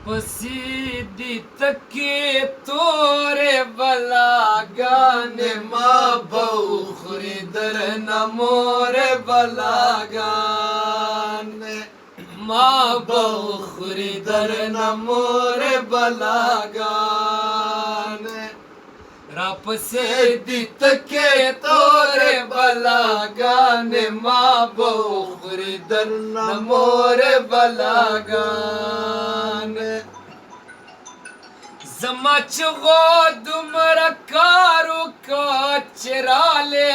सीधी तके तोरे बलागान माँ बहुरी दर न मोरे बलागान माँ बहुरी दर न मोरे बलागान रप सीधी तके तोरे बलागान माँ बहुरी दर न मोरे बलागान जमाच गो दुमर कारू का चिराले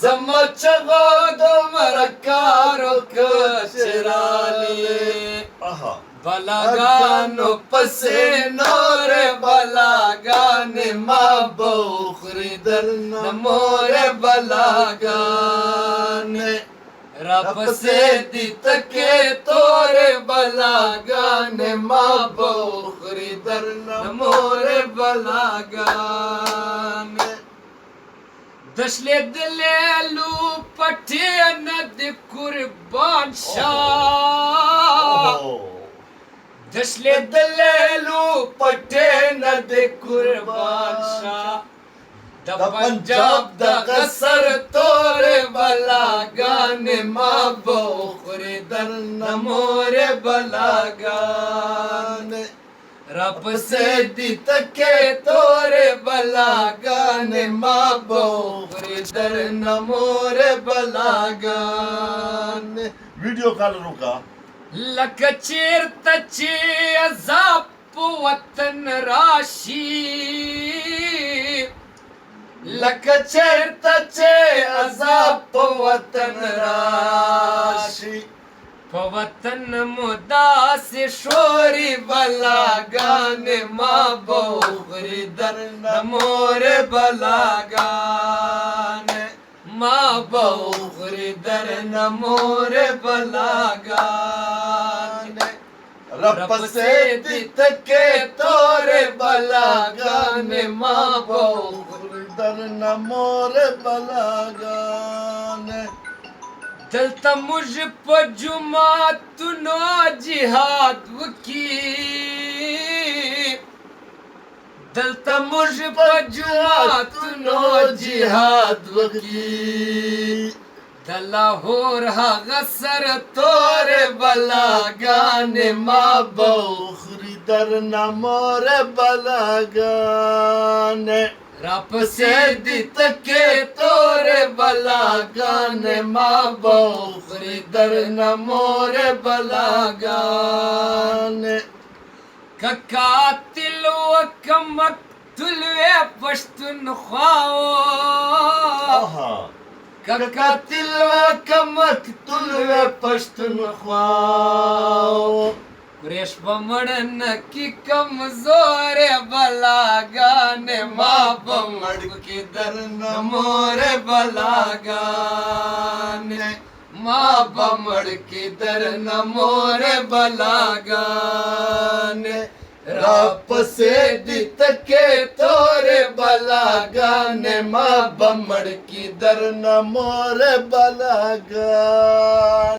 जमाच गो दुमर कारू का चिराले बलागानो पसे नोरे बलागान माँ बहुरी दर न मोरे बलागान रब से दित के तोरे बलागान माँ बहुरी दर न मोरे बलागान दशले दिलेलू पटे नद कुर्बान शाह दशले दिलेलू पटे नद कुर्बान शाह पंजाब द कसर तोरे बलागान माँ बहुरी दर न मोरे बलागान रब से दित के तोरे बलागान माँ बहुरी दर न मोरे बलागान। वीडियो कॉल रुका लक चेर तचे अजाप वतन राशि लक चेर तचे अजाप वतन राशि पवतन मुदास शोरी बलागान माँ बहुरी दर न मोरे बलागान माँ बहुरी दर न मोरे बलागान रब से दित के तोरे बलागान माँ बहुरी दर न मोरे बलागान दलता मुझ पर जुमा तुनो जिहाद की दलता मुझ पर जुमा तुनो जिहाद की दलाहोर हा गसर तोरे बलागान माँ बहुरी दर न मोरे बलागान रप से दित के तोरे बलागान माँ बहुरी दर न मोरे बलागान कका तिलो कमक तुलवे पश्तुन ख्वाओ कका तिलो कमक तुलवे पश्तुन ख्वाओ कुरेश बमड़न की कमजोर बलागान माँ बमड़ की दर न मोरे बलागान माँ बमड़ की दर न मोरे बलागान रप से दित के तोरे बलागान माँ बमड़ की दर न मोरे बलागान।